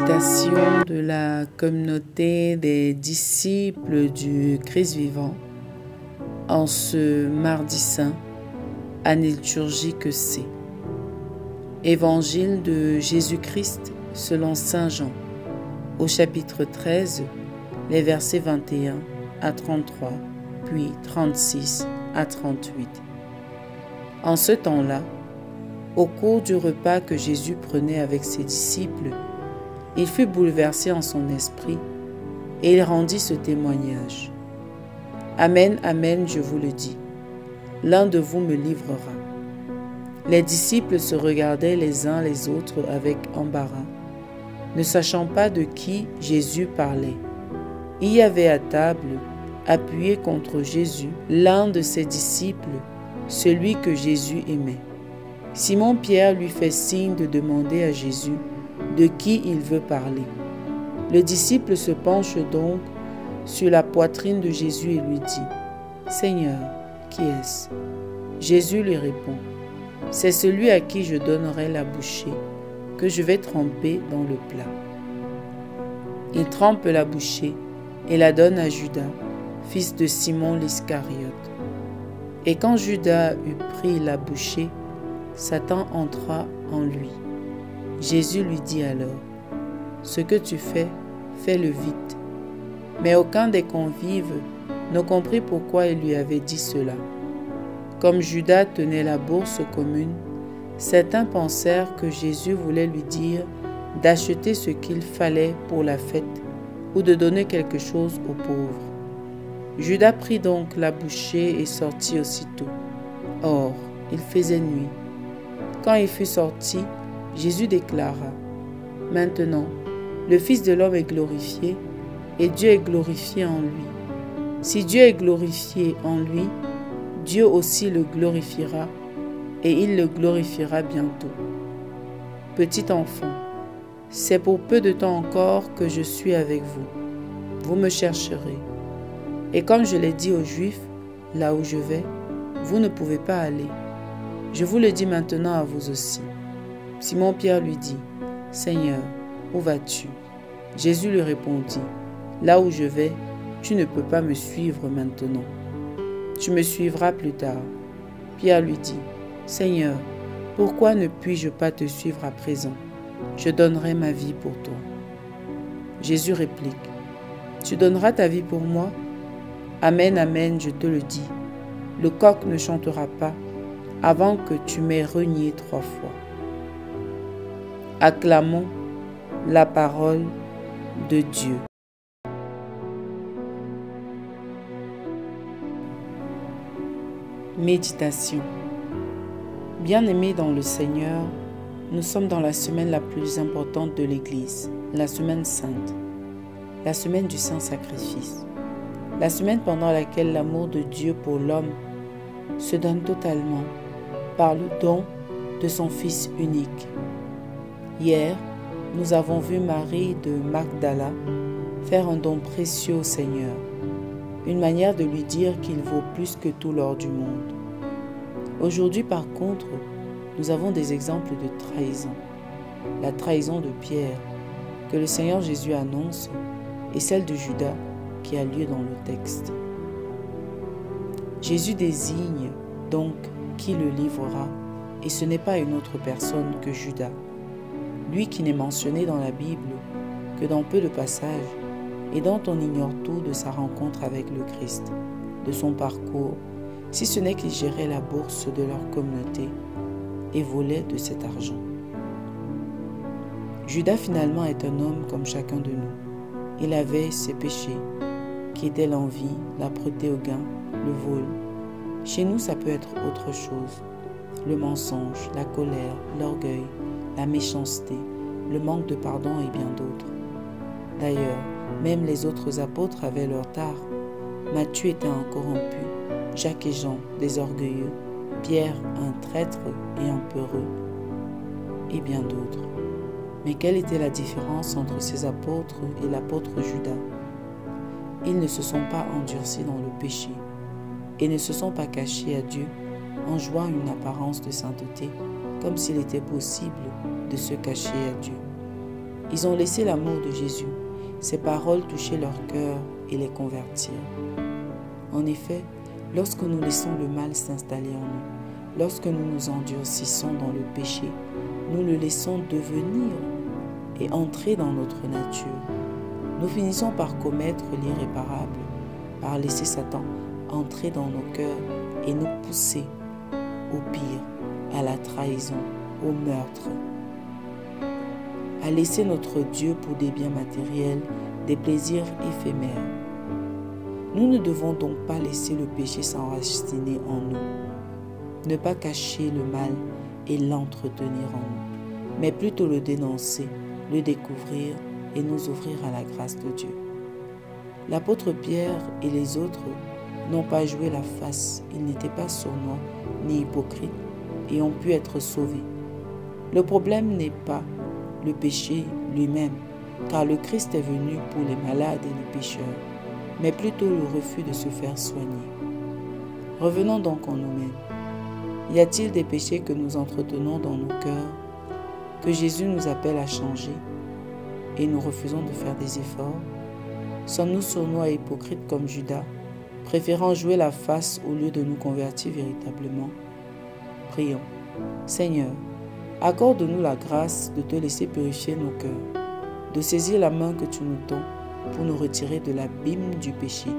Méditation de la communauté des disciples du Christ vivant en ce mardi saint, année liturgique C. Évangile de Jésus-Christ selon saint Jean, au chapitre 13, les versets 21 à 33, puis 36 à 38. En ce temps-là, au cours du repas que Jésus prenait avec ses disciples, il fut bouleversé en son esprit et il rendit ce témoignage. Amen, amen, je vous le dis, l'un de vous me livrera. Les disciples se regardaient les uns les autres avec embarras, ne sachant pas de qui Jésus parlait. Il y avait à table, appuyé contre Jésus, l'un de ses disciples, celui que Jésus aimait. Simon-Pierre lui fait signe de demander à Jésus de qui il veut parler. Le disciple se penche donc sur la poitrine de Jésus et lui dit « Seigneur, qui est-ce » Jésus lui répond « C'est celui à qui je donnerai la bouchée que je vais tremper dans le plat. » Il trempe la bouchée et la donne à Judas, fils de Simon l'Iscariote. Et quand Judas eut pris la bouchée, Satan entra en lui. Jésus lui dit alors, « Ce que tu fais, fais-le vite. » Mais aucun des convives ne comprit pourquoi il lui avait dit cela. Comme Judas tenait la bourse commune, certains pensèrent que Jésus voulait lui dire d'acheter ce qu'il fallait pour la fête ou de donner quelque chose aux pauvres. Judas prit donc la bouchée et sortit aussitôt. Or, il faisait nuit. Quand il fut sorti, Jésus déclara, « Maintenant, le Fils de l'homme est glorifié, et Dieu est glorifié en lui. Si Dieu est glorifié en lui, Dieu aussi le glorifiera, et il le glorifiera bientôt. Petit enfant, c'est pour peu de temps encore que je suis avec vous. Vous me chercherez. Et comme je l'ai dit aux Juifs, là où je vais, vous ne pouvez pas aller. Je vous le dis maintenant à vous aussi. » Simon-Pierre lui dit, « Seigneur, où vas-tu » Jésus lui répondit, « Là où je vais, tu ne peux pas me suivre maintenant. Tu me suivras plus tard. » Pierre lui dit, « Seigneur, pourquoi ne puis-je pas te suivre à présent? Je donnerai ma vie pour toi. » Jésus réplique, « Tu donneras ta vie pour moi? Amen, amen, je te le dis. Le coq ne chantera pas avant que tu m'aies renié 3 fois. » Acclamons la parole de Dieu. Méditation. Bien-aimés dans le Seigneur, nous sommes dans la semaine la plus importante de l'Église, la semaine sainte, la semaine du Saint-Sacrifice, la semaine pendant laquelle l'amour de Dieu pour l'homme se donne totalement par le don de son Fils unique. Hier, nous avons vu Marie de Magdala faire un don précieux au Seigneur, une manière de lui dire qu'il vaut plus que tout l'or du monde. Aujourd'hui, par contre, nous avons des exemples de trahison. La trahison de Pierre, que le Seigneur Jésus annonce, et celle de Judas, qui a lieu dans le texte. Jésus désigne donc qui le livrera, et ce n'est pas une autre personne que Judas, lui qui n'est mentionné dans la Bible que dans peu de passages et dont on ignore tout de sa rencontre avec le Christ, de son parcours, si ce n'est qu'il gérait la bourse de leur communauté et volait de cet argent. Judas finalement est un homme comme chacun de nous. Il avait ses péchés, qui étaient l'envie, l'âpreté au gain, le vol. Chez nous, ça peut être autre chose. Le mensonge, la colère, l'orgueil, la méchanceté, le manque de pardon et bien d'autres. D'ailleurs, même les autres apôtres avaient leur tard. Matthieu était un corrompu, Jacques et Jean des orgueilleux, Pierre un traître et un peureux, et bien d'autres. Mais quelle était la différence entre ces apôtres et l'apôtre Judas? Ils ne se sont pas endurcis dans le péché et ne se sont pas cachés à Dieu en jouant une apparence de sainteté, comme s'il était possible de se cacher à Dieu. Ils ont laissé l'amour de Jésus. Ses paroles touchaient leur cœur et les convertirent. En effet, lorsque nous laissons le mal s'installer en nous, lorsque nous nous endurcissons dans le péché, nous le laissons devenir et entrer dans notre nature. Nous finissons par commettre l'irréparable, par laisser Satan entrer dans nos cœurs et nous pousser au pire, à la trahison, au meurtre, à laisser notre Dieu pour des biens matériels, des plaisirs éphémères. Nous ne devons donc pas laisser le péché s'enraciner en nous, ne pas cacher le mal et l'entretenir en nous, mais plutôt le dénoncer, le découvrir et nous ouvrir à la grâce de Dieu. L'apôtre Pierre et les autres n'ont pas joué la face, ils n'étaient pas sournois ni hypocrites et ont pu être sauvés. Le problème n'est pas le péché lui-même, car le Christ est venu pour les malades et les pécheurs, mais plutôt le refus de se faire soigner. Revenons donc en nous-mêmes. Y a-t-il des péchés que nous entretenons dans nos cœurs, que Jésus nous appelle à changer, et nous refusons de faire des efforts? Sommes-nous sournois et hypocrites comme Judas, préférant jouer la face au lieu de nous convertir véritablement? Prions. Seigneur, accorde-nous la grâce de te laisser purifier nos cœurs, de saisir la main que tu nous tends pour nous retirer de l'abîme du péché,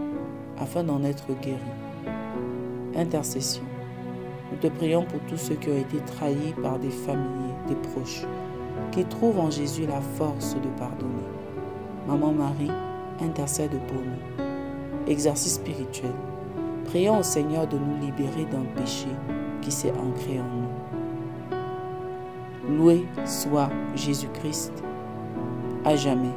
afin d'en être guéris. Intercession. Nous te prions pour tous ceux qui ont été trahis par des familiers, des proches, qui trouvent en Jésus la force de pardonner. Maman Marie, intercède pour nous. Exercice spirituel. Prions au Seigneur de nous libérer d'un péché qui s'est ancré en nous. Loué soit Jésus-Christ, à jamais.